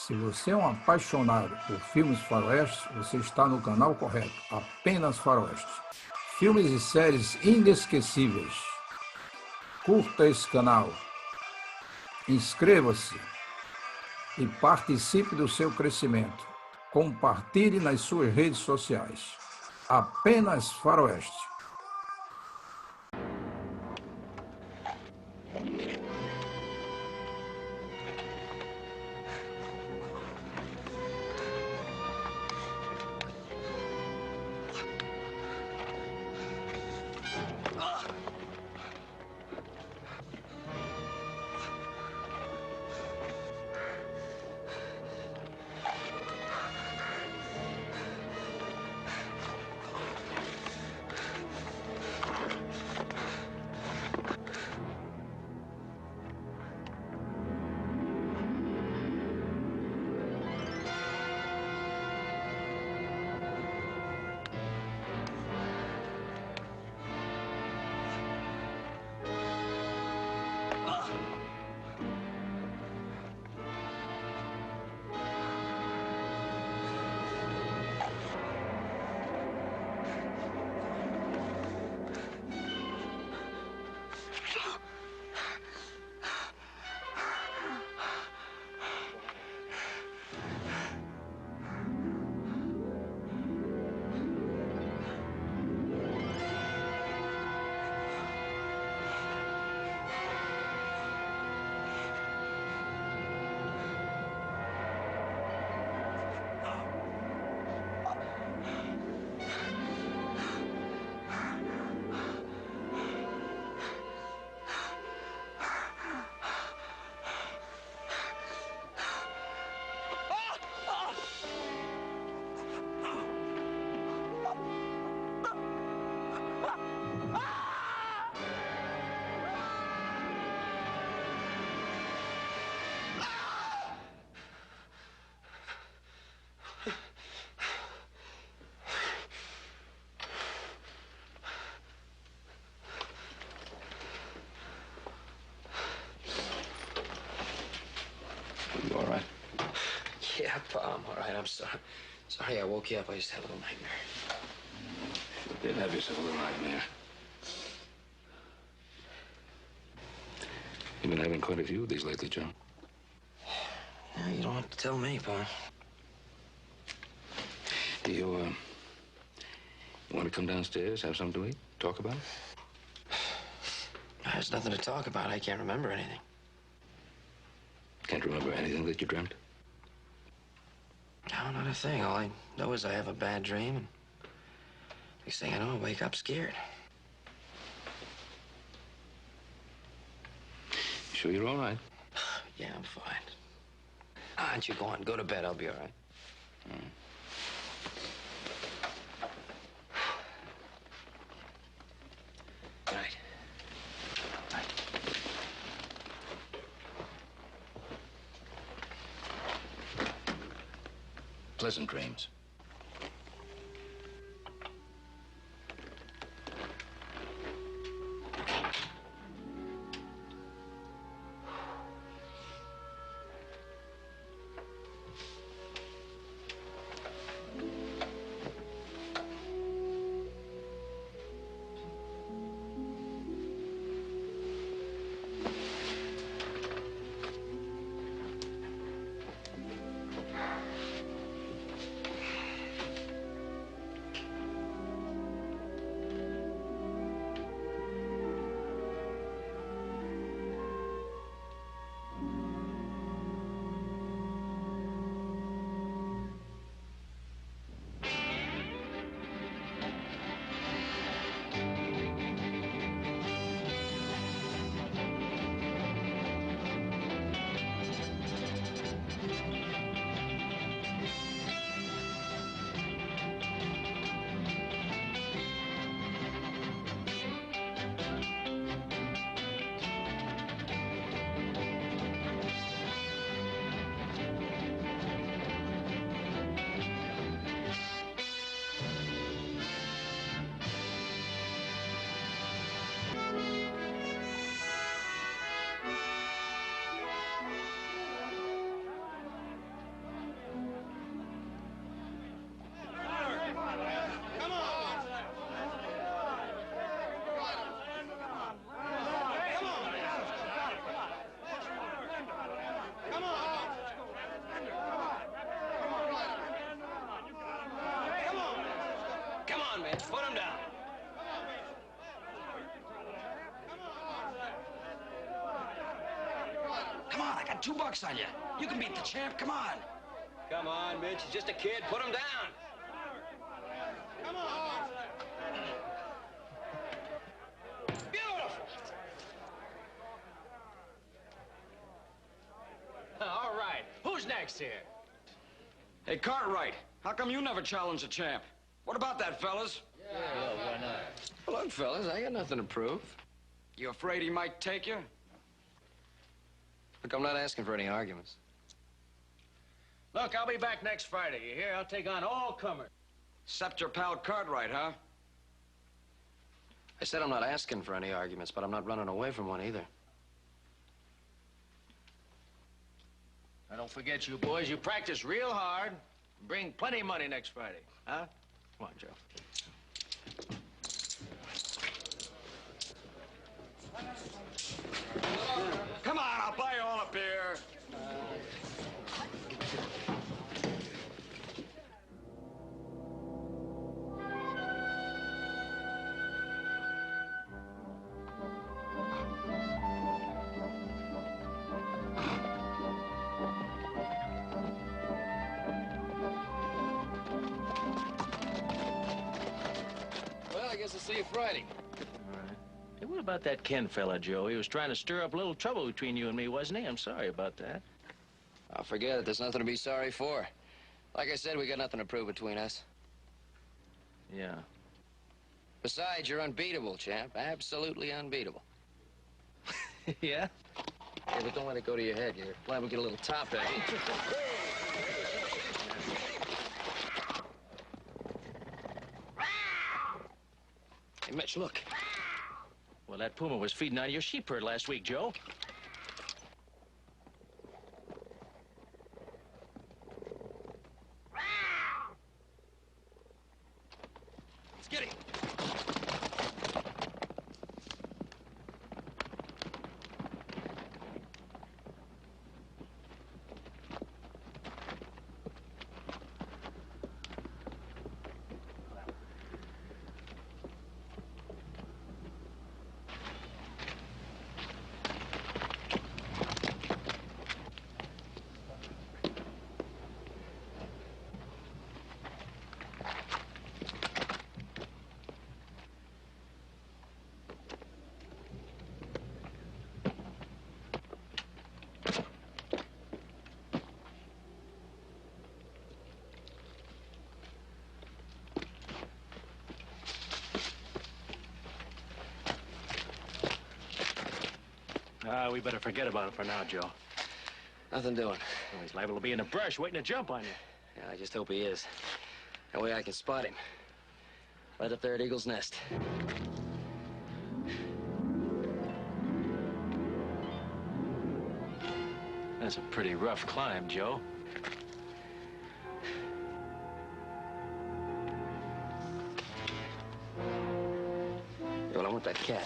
Se você é um apaixonado por filmes faroestes, você está no canal correto. Apenas Faroeste. Filmes e séries inesquecíveis. Curta esse canal. Inscreva-se e participe do seu crescimento. Compartilhe nas suas redes sociais. Apenas Faroeste. You all right? Yeah, Pa, I'm all right. I'm sorry. Sorry I woke you up. I just had a little nightmare. Sure did have yourself a little nightmare. You've been having quite a few of these lately, John. Yeah, you don't have to tell me, Pa. Do you want to come downstairs, have something to eat, talk about it? There's nothing to talk about. I can't remember anything. Can't remember anything that you dreamt? No, not a thing. All I know is I have a bad dream, and next thing I know, I wake up scared. You sure you're all right? Yeah, I'm fine. Why don't you go on? Go to bed. I'll be all right. Good night. Night. Pleasant dreams. Put him down. Come on, I got $2 on you. You can beat the champ, come on. Come on, Mitch, he's just a kid. Put him down. Come on. Beautiful. All right, who's next here? Hey, Cartwright, how come you never challenged the champ? What about that, fellas? Well, why not? Well, look, fellas, I got nothing to prove. You afraid he might take you? Look, I'm not asking for any arguments. Look, I'll be back next Friday. You hear? I'll take on all comers. Except your pal Cartwright, huh? I said I'm not asking for any arguments, but I'm not running away from one either. Now, don't forget, you boys, you practice real hard. Bring plenty of money next Friday, huh? Come on, Joe. Come on, I'll buy you all a beer. Well, I guess I'll see you Friday. Hey, what about that Ken fella, Joe? He was trying to stir up a little trouble between you and me, wasn't he? I'm sorry about that. I'll forget it. There's nothing to be sorry for. Like I said, we got nothing to prove between us. Yeah. Besides, you're unbeatable, champ. Absolutely unbeatable. Yeah? Yeah, but don't let it go to your head. You're liable to get a little top-heavy. Hey, Mitch, look. Well, that puma was feeding on your sheep herd last week, Joe. Let's get him. We better forget about it for now, Joe. Nothing doing. Well, he's liable to be in the brush waiting to jump on you. Yeah, I just hope he is. That way I can spot him. Right up there at Eagle's Nest. That's a pretty rough climb, Joe. Well, I want that cat.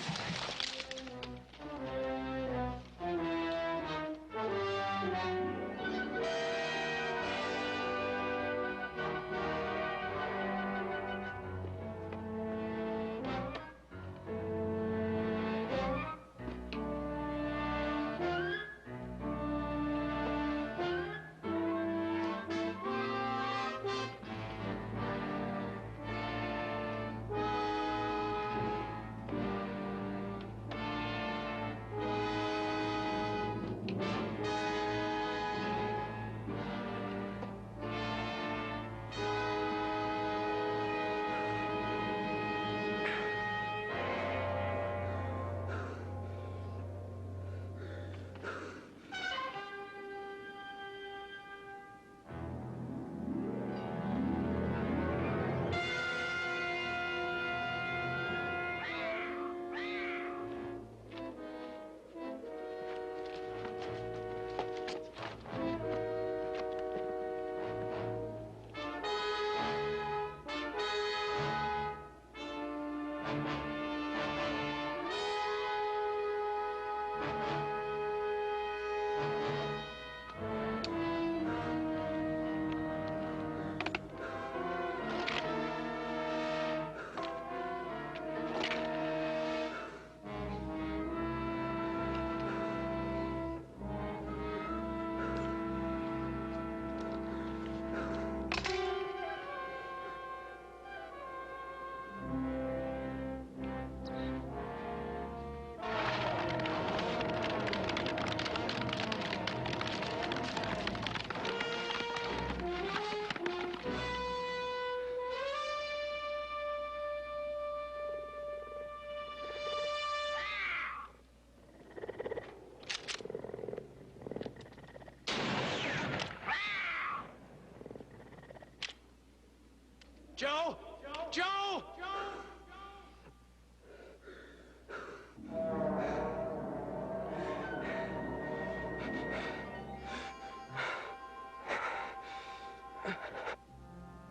Joe! Joe!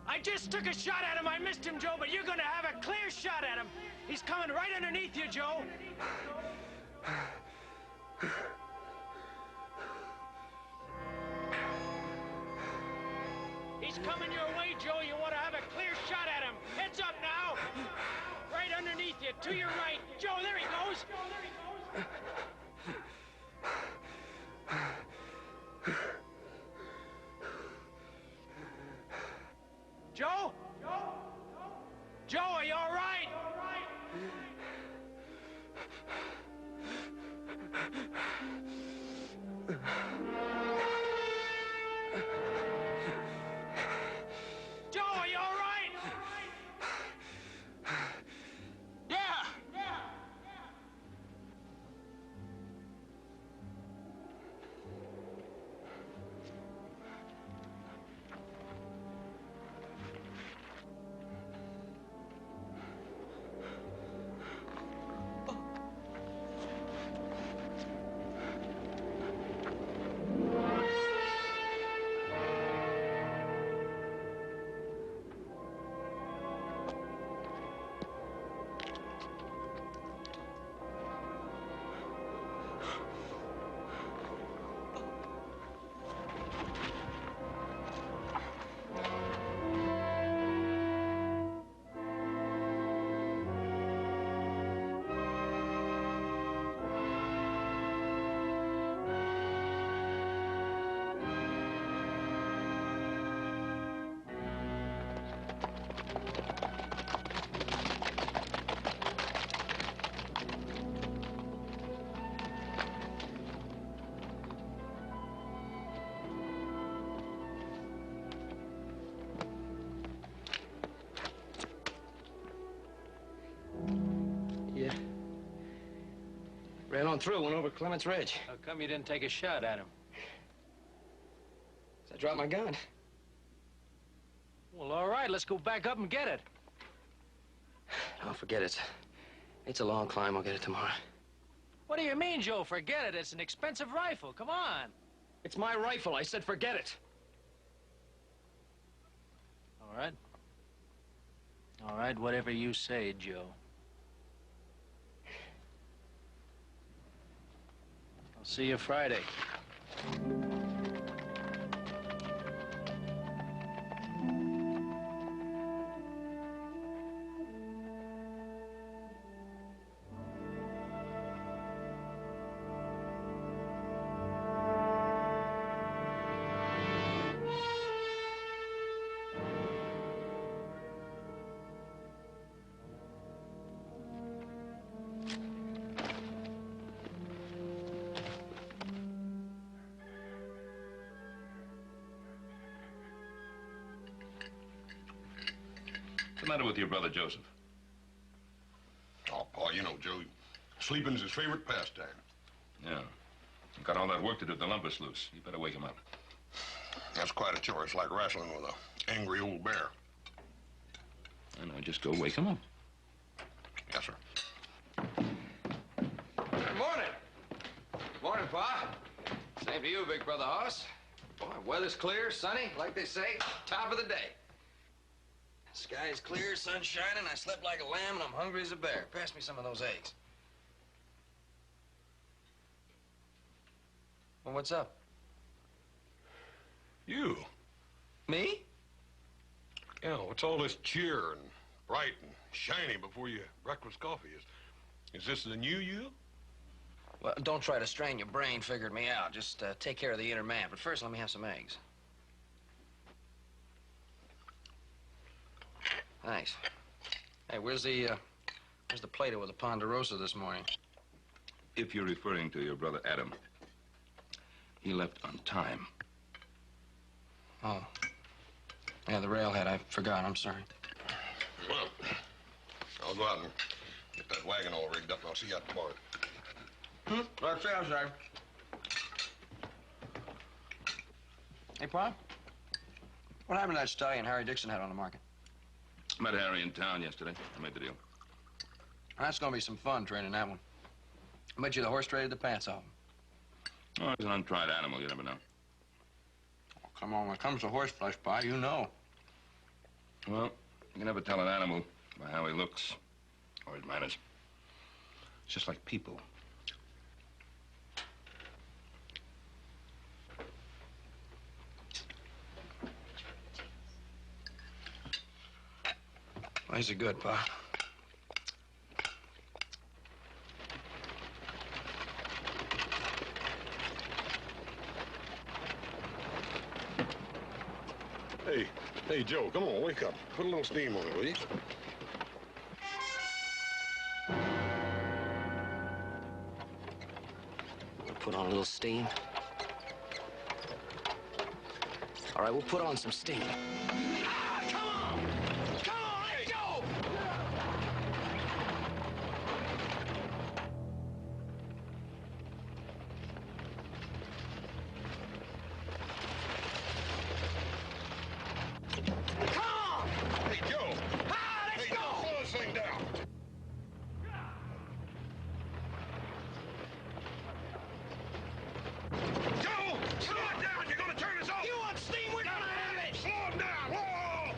I just took a shot at him. I missed him, Joe, but you're gonna have a clear shot at him. He's coming right underneath you, Joe. He's coming your way, Joe. You want to have a clear shot at him. Heads up now. Right underneath you, to your right. Joe, there he goes. Joe? Joe, are you all right? Joe, are you all right? Yeah. Ran on through, went over Clement's Ridge. How come you didn't take a shot at him? I dropped my gun. Well, all right, let's go back up and get it. No, forget it. It's a long climb. I'll get it tomorrow. What do you mean, Joe? Forget it. It's an expensive rifle. Come on. It's my rifle. I said forget it. All right. All right, whatever you say, Joe. I'll see you Friday. What's the matter with your brother, Joseph? Oh, Pa, you know, Joe, sleeping's his favorite pastime. Yeah. You've got all that work to do at the lumber sluice. You better wake him up. That's quite a chore. It's like wrestling with an angry old bear. I know, just go wake him up. Yes, sir. Good morning. Morning, Pa. Same to you, big brother Hoss. Boy, weather's clear, sunny, like they say, top of the day. Sky's clear, sun's shining, I slept like a lamb, and I'm hungry as a bear. Pass me some of those eggs. Well, what's up? You? Me? Yeah, what's all this cheer and bright and shiny before your breakfast coffee? Is this the new you? Well, don't try to strain your brain figuring me out. Just take care of the inner man. But first, let me have some eggs. Thanks. Hey, where's the Plato with the Ponderosa this morning? If you're referring to your brother Adam, he left on time. Oh. Yeah, the railhead. I forgot. I'm sorry. Well, I'll go out and get that wagon all rigged up, and I'll see you out tomorrow. That's it, sir. Hey, Pa. What happened to that stallion Harry Dixon had on the market? Met Harry in town yesterday. I made the deal. That's gonna be some fun training that one. I bet you the horse traded the pants off him. Oh, he's an untried animal. You never know. Oh, come on, when it comes to horse flesh pie, you know. Well, you can never tell an animal by how he looks or his manners. It's just like people. Why is it good, Pa? Hey, Joe, come on, wake up. Put a little steam on it, will you? We'll put on a little steam. All right, we'll put on some steam. Come on! Come on, let's go! Come on! Hey, Joe! Let's Hey, go! slow this thing down. Joe! Slow it down! You're gonna turn us off! You want steam? We're gonna have it! Slow him down! Whoa!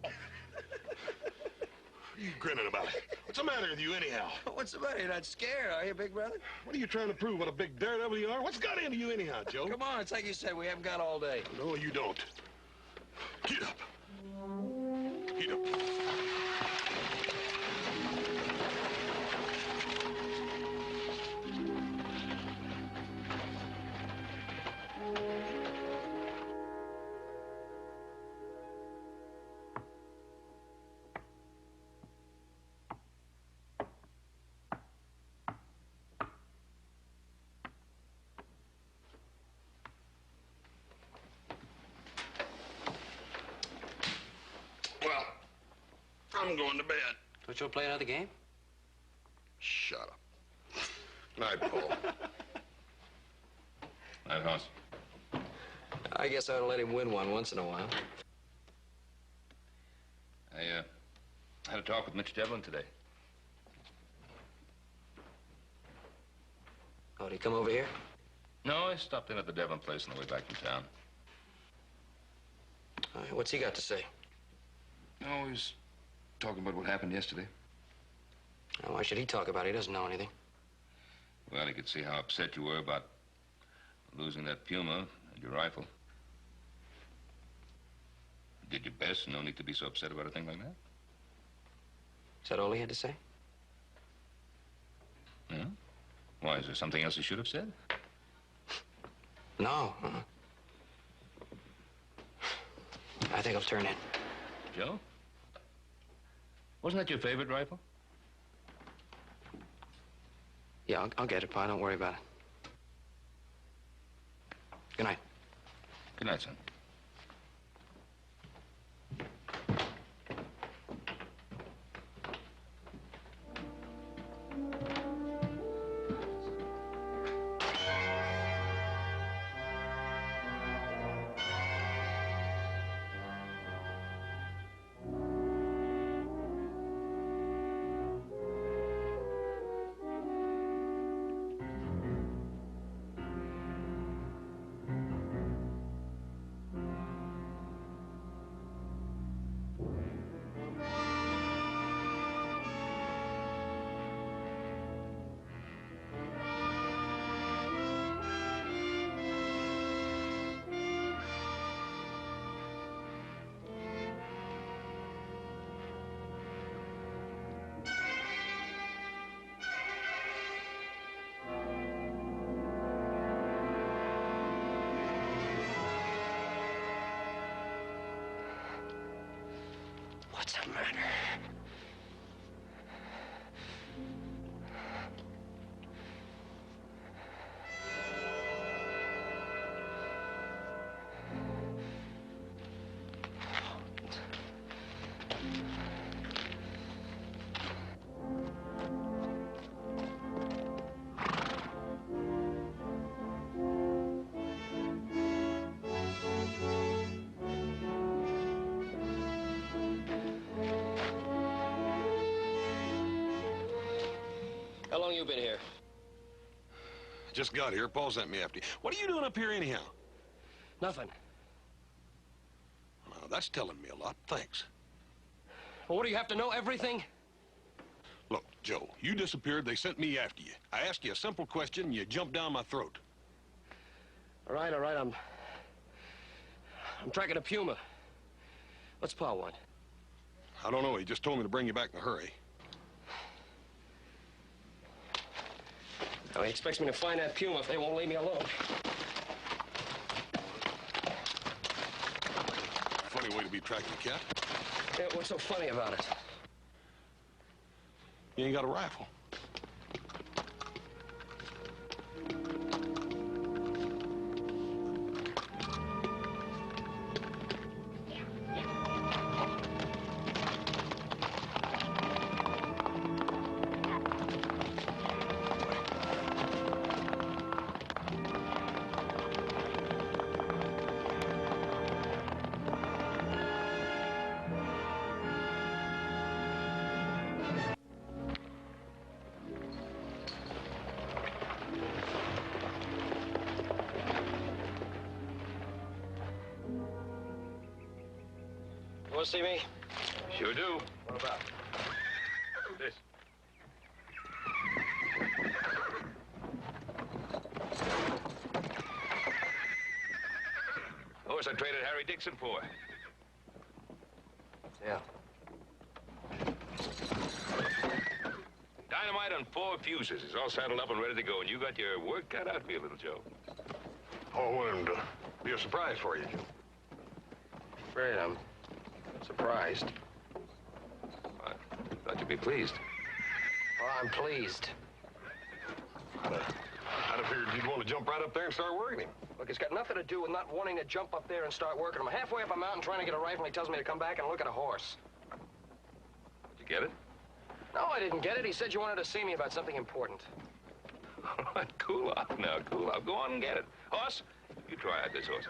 What are you grinning about? What's the matter with you anyhow? What's the matter? You're not scared, are you, big brother? What are you trying to prove? What a big daredevil you are? What's got into you anyhow, Joe? Come on, it's like you said, we haven't got all day. No, you don't. Get up. Get up. Well, I'm going to bed. Don't you want to play another game? Shut up. Night, Paul. Night, Hoss. I guess I ought to let him win one once in a while. I had a talk with Mitch Devlin today. Oh, did he come over here? No, I stopped in at the Devlin place on the way back from town. All right, what's he got to say? No, he was talking about what happened yesterday. Why should he talk about it? He doesn't know anything. Well, he could see how upset you were about losing that Puma and your rifle. You did your best. No need to be so upset about a thing like that. Is that all he had to say? Yeah? Why, is there something else he should have said? No. I think I'll turn in. Joe? Wasn't that your favorite rifle? Yeah, I'll get it, Pa. Don't worry about it. Good night. Good night, son. What's the matter? How long you been here? Just got here. Paul sent me after you. What are you doing up here anyhow? Nothing. Well, that's telling me a lot. Thanks. Well, what do you have to know? Everything? Look, Joe, you disappeared. They sent me after you. I asked you a simple question, and you jumped down my throat. All right. I'm tracking a puma. What's Pa want? I don't know. He just told me to bring you back in a hurry. Now, he expects me to find that puma if they won't leave me alone. Funny way to be tracking a cat. Yeah, what's so funny about it? You ain't got a rifle. You want to see me? Sure do. What about? This. Horse I traded Harry Dixon for. Yeah. Dynamite on 4 fuses. It's all saddled up and ready to go, and you got your work cut out for you, little Joe. Oh, and be a surprise for you, Joe. Afraid I'm surprised. I thought you'd be pleased. Well, I'm pleased. I'd have figured you'd want to jump right up there and start working him. Look, it's got nothing to do with not wanting to jump up there and start working. I'm halfway up a mountain trying to get a rifle, and he tells me to come back and look at a horse. Did you get it? No, I didn't get it. He said you wanted to see me about something important. All right, cool off now, cool off. Go on and get it. Horse, you try out this horse.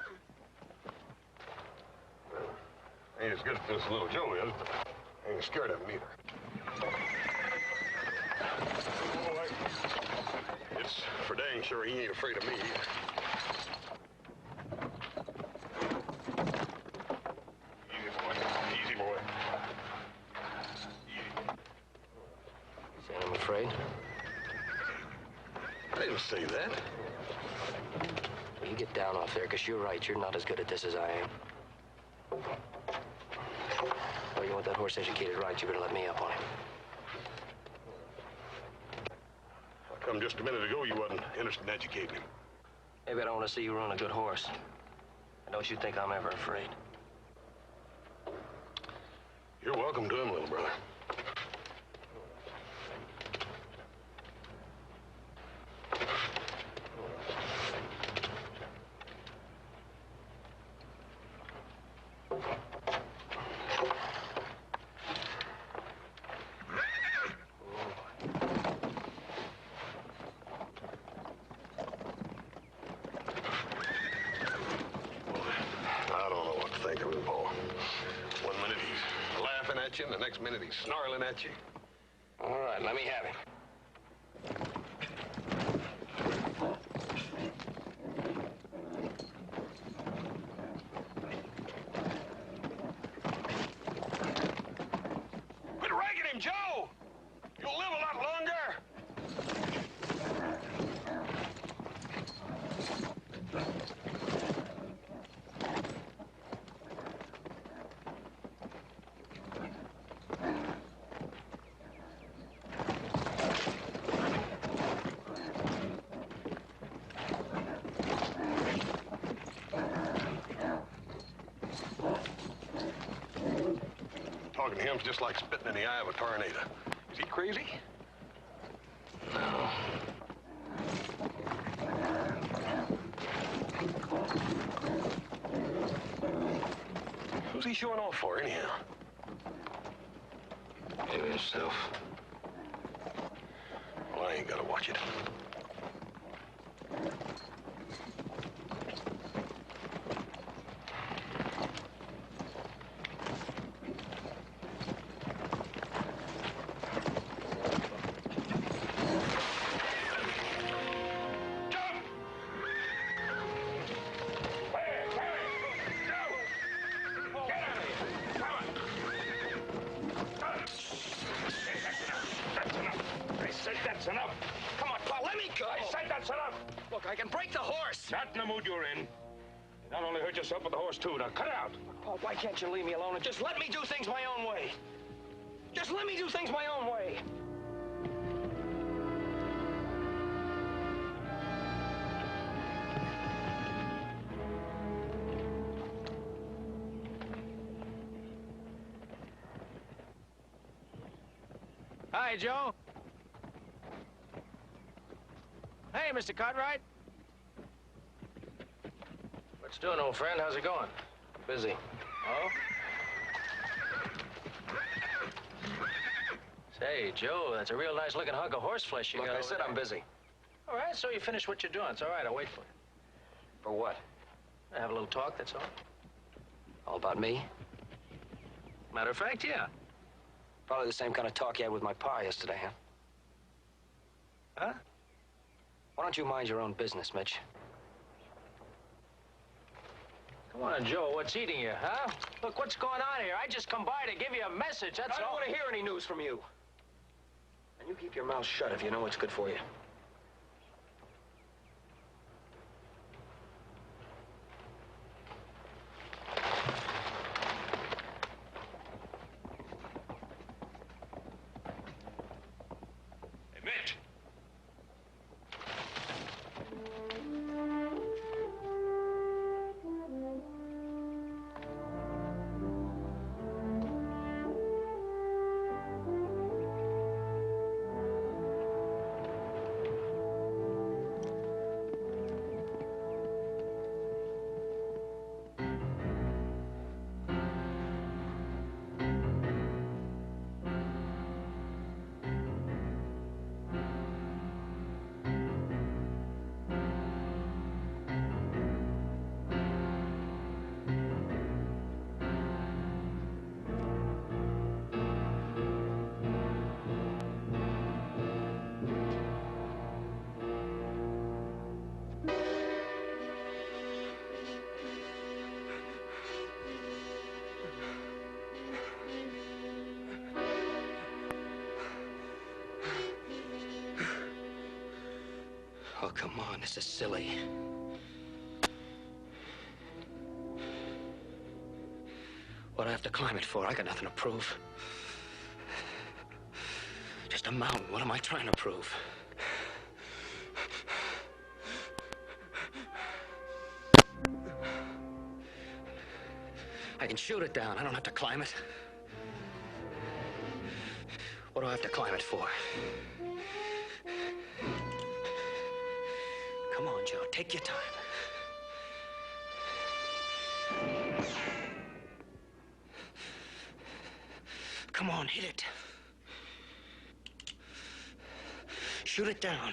Ain't as good as this little Joe is, but I ain't scared of him either. Oh, it's for dang sure he ain't afraid of me either. Easy, boy. Easy, boy. Easy. Saying I'm afraid? I didn't say that. Well, you get down off there, because you're right. You're not as good at this as I am. Well, you want that horse educated right, you better let me up on him. How come just a minute ago you wasn't interested in educating him? Maybe I don't want to see you run a good horse. I don't you think I'm ever afraid. You're welcome to him, little brother. And the next minute he's snarling at you. All right, let me have him. Quit ragging him, Joe! You'll live a lot longer! Talking to him's just like spitting in the eye of a tornado. Is he crazy? No. Who's he showing off for, anyhow? Maybe himself. Well, I ain't gotta watch it. I can break the horse. Not in the mood you're in. Not only hurt yourself, but the horse, too. Now, cut it out. Paul, why can't you leave me alone and just let me do things my own way? Just let me do things my own way. Hi, Joe. Hey, Mr. Cartwright. What's doing, old friend? How's it going? Busy. Oh? Say, Joe, that's a real nice looking hunk of horse flesh you got. Look, I over said there. I'm busy. All right, so you finish what you're doing. It's all right. I'll wait for you. For what? Have a little talk, that's all. All about me? Matter of fact, yeah. Probably the same kind of talk you had with my pa yesterday, huh? Huh? Why don't you mind your own business, Mitch? Come on, Joe, what's eating you, huh? Look, what's going on here? I just come by to give you a message, that's I don't all. want to hear any news from you. And you keep your mouth shut if you know what's good for you. Hey, Mitch. Oh, come on, this is silly. What do I have to climb it for? I got nothing to prove. Just a mountain. What am I trying to prove? I can shoot it down. I don't have to climb it. What do I have to climb it for? Come on, Joe. Take your time. Come on, hit it. Shoot it down.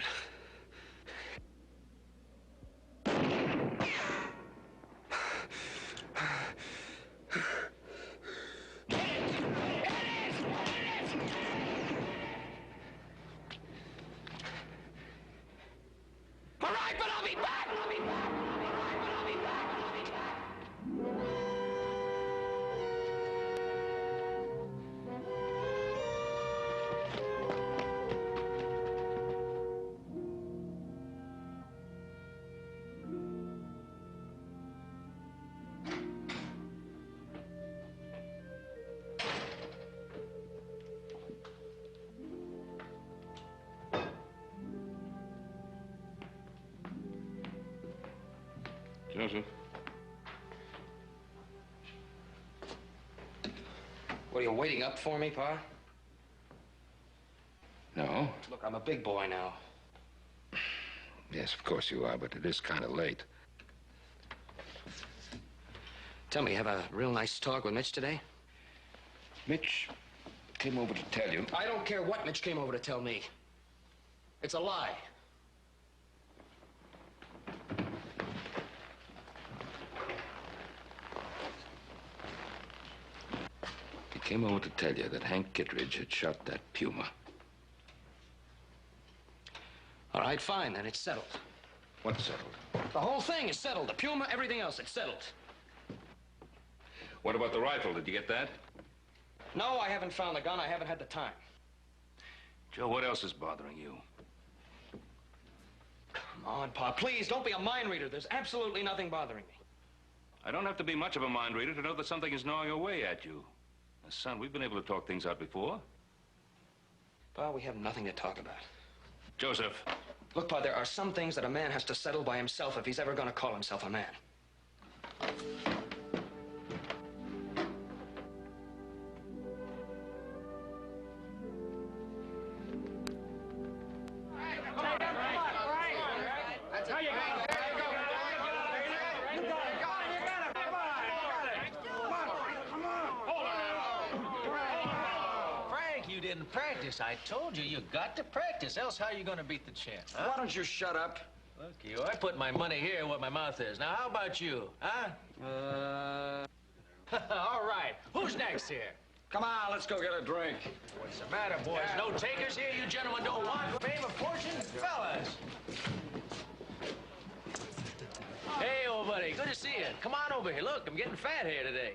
All right, but I'll be back. I'll be back. All right, but I'll be back. I'll be back. Joseph? What, are you waiting up for me, Pa? No. Look, I'm a big boy now. Yes, of course you are, but it is kind of late. Tell me, you have a real nice talk with Mitch today? Mitch came over to tell you. I don't care what Mitch came over to tell me. It's a lie. He came over to tell you that Hank Kittredge had shot that puma. All right, fine, then it's settled. What's settled? The whole thing is settled. The puma, everything else, it's settled. What about the rifle? Did you get that? No, I haven't found the gun. I haven't had the time. Joe, what else is bothering you? Come Come on, Pa, please, don't be a mind reader. There's absolutely nothing bothering me. I don't have to be much of a mind reader to know that something is gnawing away at you. Now, son, we've been able to talk things out before. Pa, we have nothing to talk about. Joseph. Look, Pa, there are some things that a man has to settle by himself if he's ever going to call himself a man. You didn't practice. I told you, you got to practice, else how are you going to beat the champ, huh? Why don't you shut up? Look, you, I put my money here where my mouth is. Now, how about you, huh? All right. Who's next here? Come on, let's go get a drink. What's the matter, boys? No takers here? You gentlemen don't want fame or fortune? Fellas! Hey, old buddy, good to see you. Come on over here. Look, I'm getting fat here today.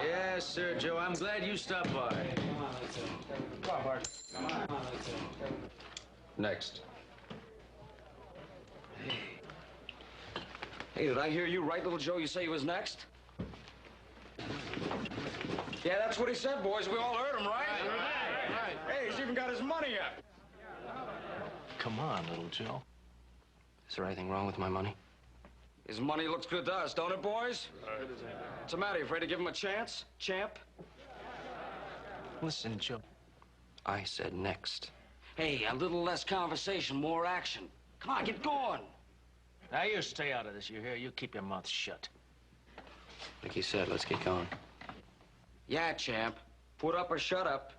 Yes, sir, Joe. I'm glad you stopped by. Come on, Bart. Next. Hey, did I hear you right, little Joe? You say he was next? Yeah, that's what he said, boys. We all heard him, right? Right. Hey, he's even got his money up. Come on, little Joe. Is there anything wrong with my money? His money looks good to us, don't it, boys? What's the matter? You afraid to give him a chance, champ? Listen, Joe. I said next. Hey, a little less conversation, more action. Come on, get going. Now, you stay out of this, you hear? You keep your mouth shut. Like you said, let's get going. Yeah, champ. Put up or shut up.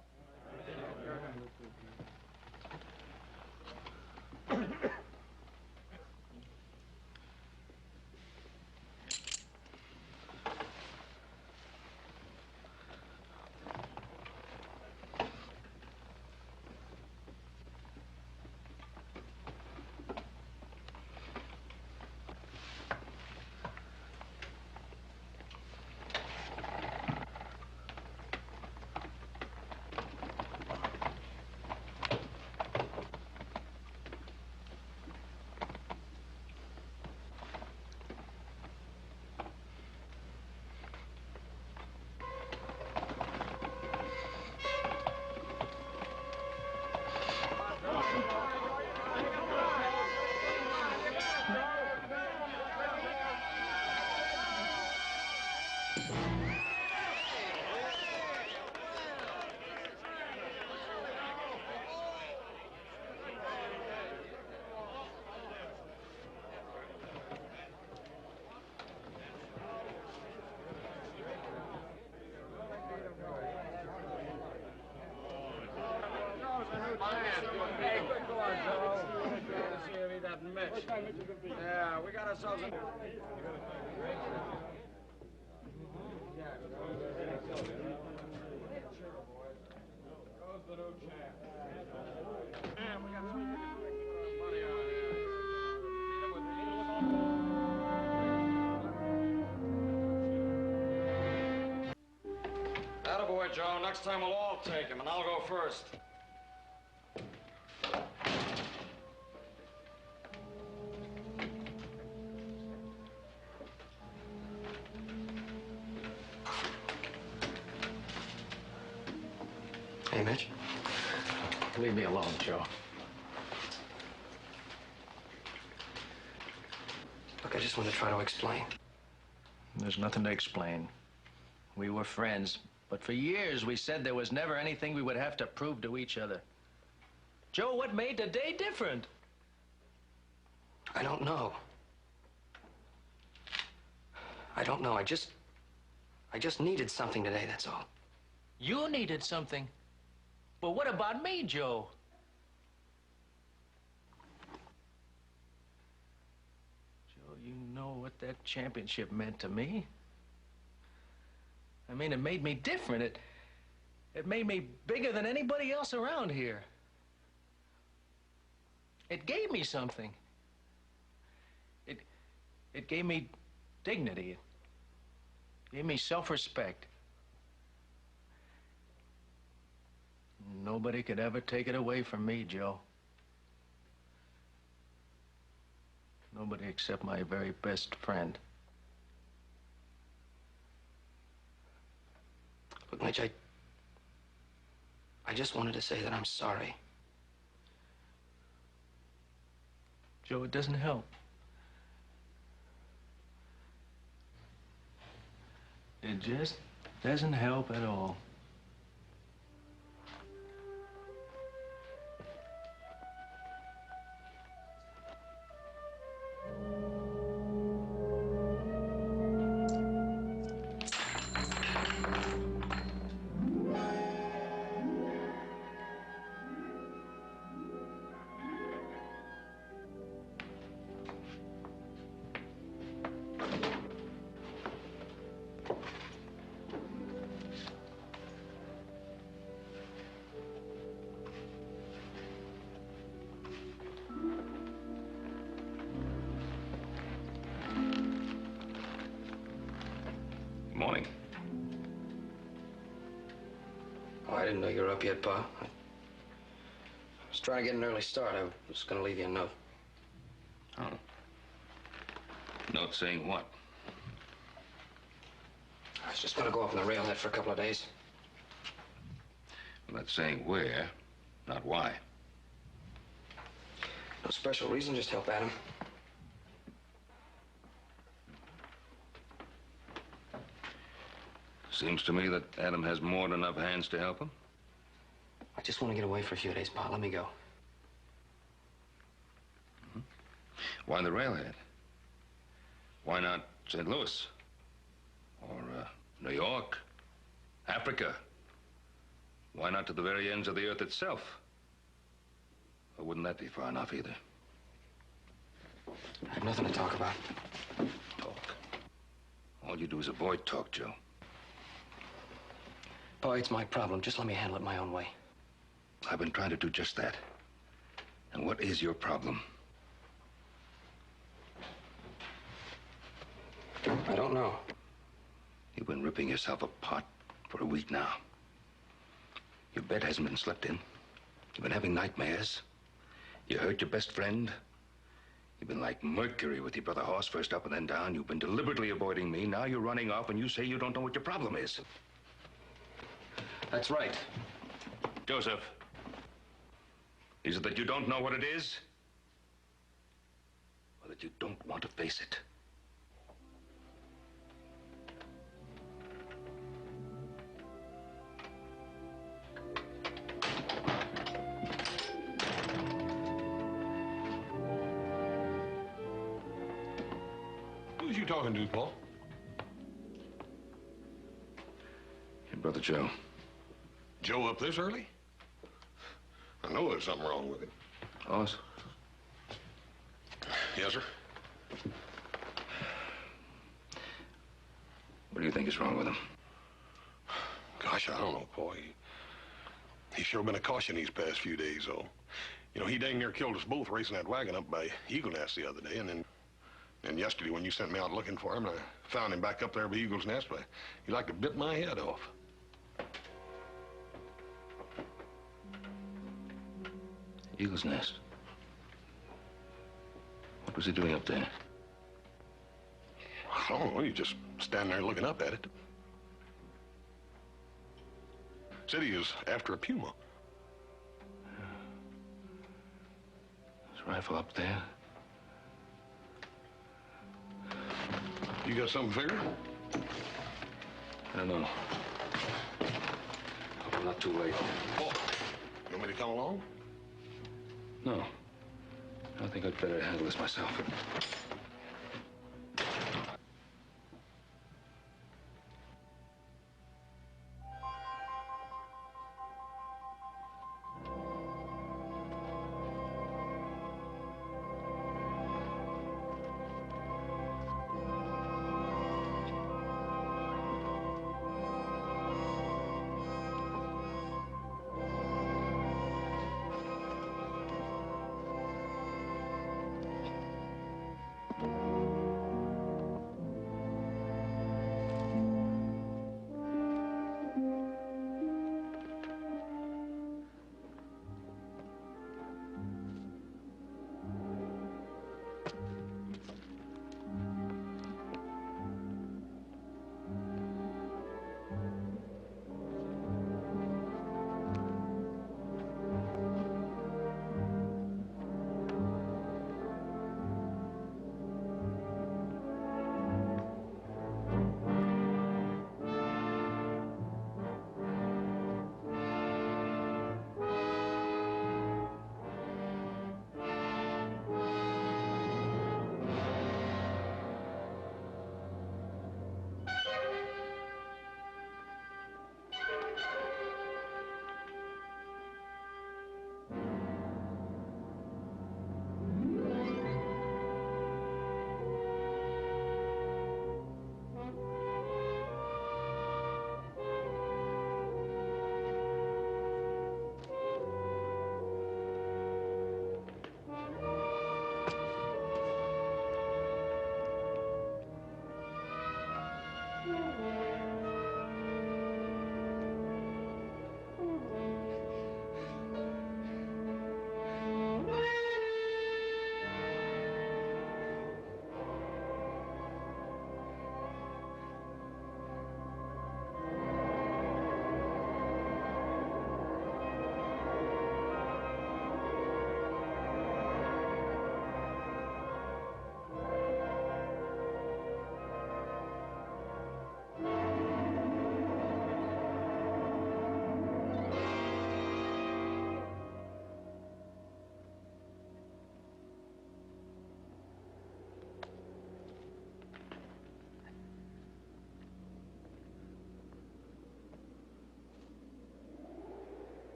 Yeah, we got ourselves a... Attaboy, Joe. Next time we'll all take him, and I'll go first. Hey, Mitch. Leave me alone, Joe. Look, I just want to try to explain. There's nothing to explain. We were friends, but for years we said there was never anything we would have to prove to each other. Joe, what made today different? I don't know. I don't know. I just needed something today, that's all. You needed something. But what about me, Joe? Joe, you know what that championship meant to me. I mean, it made me different. It made me bigger than anybody else around here. It gave me something. It gave me dignity. It gave me self-respect. Nobody could ever take it away from me, Joe. Nobody except my very best friend. Look, Mitch, I just wanted to say that I'm sorry. Joe, it doesn't help. It just doesn't help at all. Morning. Oh, I didn't know you were up yet, Pa. I was trying to get an early start. I was going to leave you a note. Oh. Note saying what? I was just going to go up on the railhead for a couple of days. Well, that's saying where, not why. No special reason, just help Adam. Seems to me that Adam has more than enough hands to help him. I just want to get away for a few days, Pa. Let me go. Why the railhead? Why not St. Louis? Or New York? Africa? Why not to the very ends of the earth itself? Or wouldn't that be far enough either? I have nothing to talk about. Talk. All you do is avoid talk, Joe. Pa, it's my problem. Just let me handle it my own way. I've been trying to do just that. And what is your problem? I don't know. You've been ripping yourself apart for a week now. Your bed hasn't been slept in. You've been having nightmares. You hurt your best friend. You've been like Mercury with your brother Horse, first up and then down. You've been deliberately avoiding me. Now you're running off and you say you don't know what your problem is. That's right. Joseph, is it that you don't know what it is? Or that you don't want to face it? Who's you talking to, Paul? Your brother Joe. Joe up this early? I know there's something wrong with him. Horse? Yes, sir. What do you think is wrong with him? Gosh, I don't know, Paul. He's sure been a caution these past few days, though. You know, he dang near killed us both racing that wagon up by Eagle Nest the other day, and then yesterday when you sent me out looking for him, I found him back up there by Eagle's Nest, but he like to bit my head off. Eagle's Nest. What was he doing up there? I don't know. He just standing there looking up at it. Said he was after a puma. His rifle up there. You got something figured? I don't know. Hope I'm not too late. Oh, you want me to come along? No. I think I'd better handle this myself.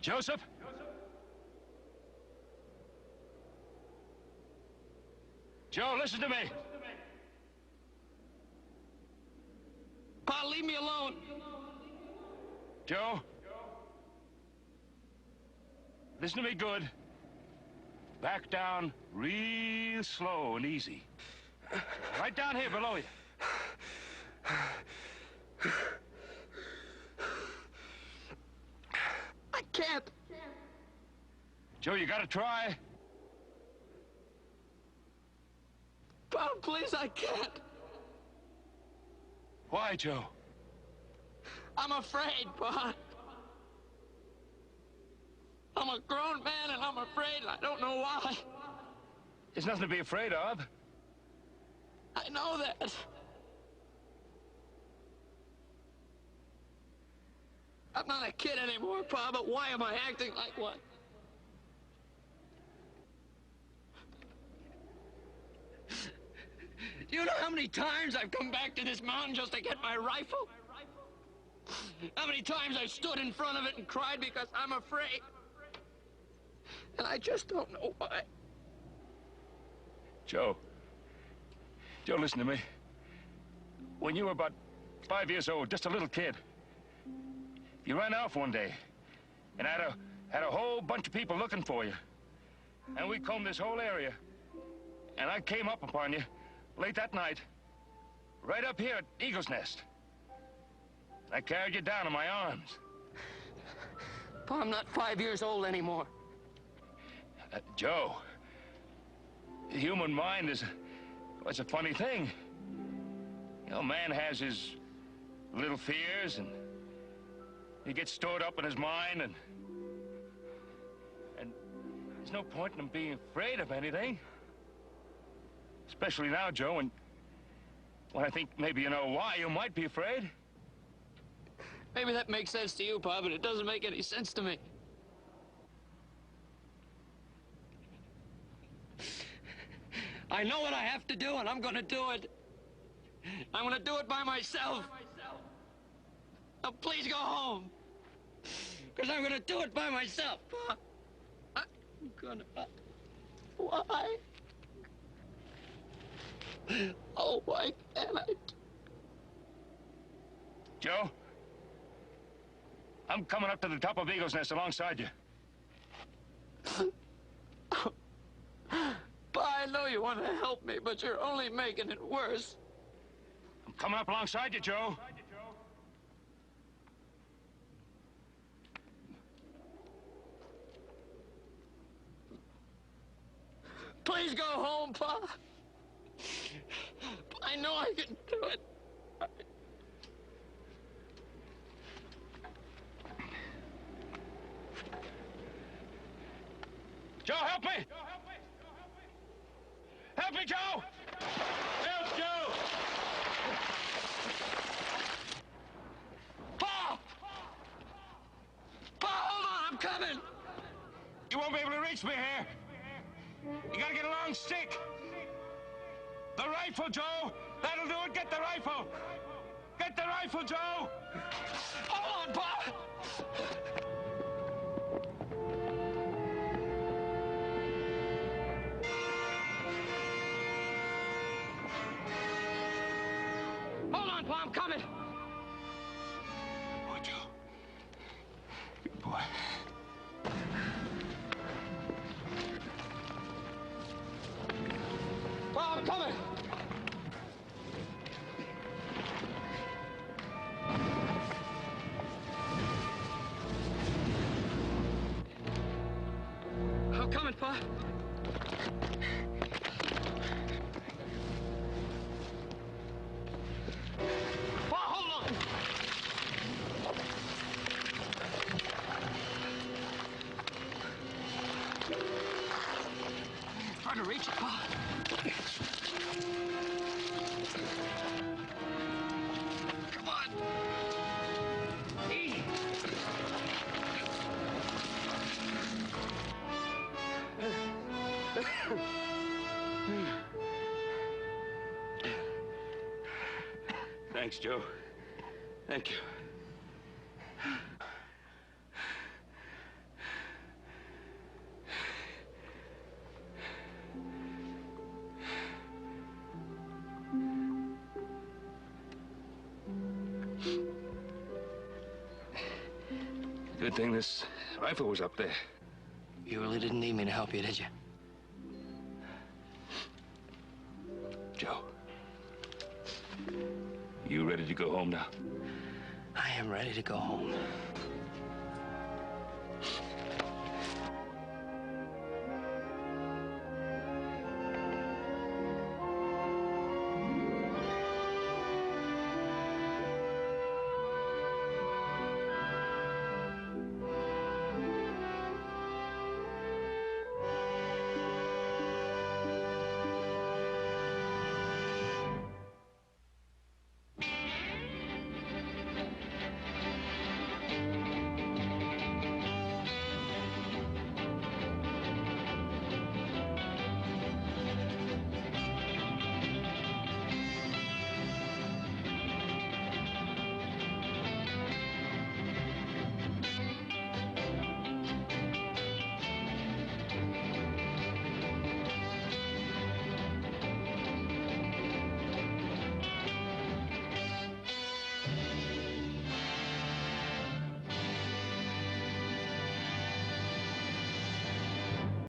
Joseph? Joe, listen to me. Pa, leave me alone. Joe? Listen to me good. Back down real slow and easy. Right down here below you. I can't. Joe, you gotta try. Pa, please, I can't. Why, Joe? I'm afraid, Pa. I'm a grown man and I'm afraid, and I don't know why. There's nothing to be afraid of. I know that. I'm not a kid anymore, Pa, but why am I acting like one? Do you know how many times I've come back to this mountain just to get my rifle? How many times I've stood in front of it and cried because I'm afraid? And I just don't know why. Joe, listen to me. When you were about 5 years old, just a little kid, you ran off one day and had a whole bunch of people looking for you. And we combed this whole area. And I came up upon you late that night, right up here at Eagle's Nest. I carried you down in my arms. Pa, I'm not 5 years old anymore. Joe, the human mind is a funny thing. You know, man has his little fears, and he gets stored up in his mind, and there's no point in him being afraid of anything. Especially now, Joe, when I think maybe you know why you might be afraid. Maybe that makes sense to you, Pa, but it doesn't make any sense to me. I know what I have to do, and I'm gonna do it. I'm gonna do it by myself. Now, please go home. Because I'm gonna do it by myself, Pa. I'm gonna... Why? Oh, why can't I? Joe, I'm coming up to the top of Eagle's Nest alongside you. Pa, I know you want to help me, but you're only making it worse. I'm coming up alongside you, Joe. Please go home, Pa. I know I can do it. Joe, help me! Help me, Joe! Help, Joe! Pa! Pa, hold on, I'm coming! You won't be able to reach me here. You gotta get a long stick. The rifle, Joe! That'll do it! Get the rifle! Get the rifle, Joe! Hold on, Pa! Hold on, Pa, I'm coming! Boy, Joe. Good boy. Pa, I'm coming! I'm coming, Pa. Pa, hold on! Trying to reach it, Pa. Come on. Easy. Thanks, Joe. Thank you. Good thing this rifle was up there. You really didn't need me to help you, did you? Joe. You ready to go home now? I am ready to go home.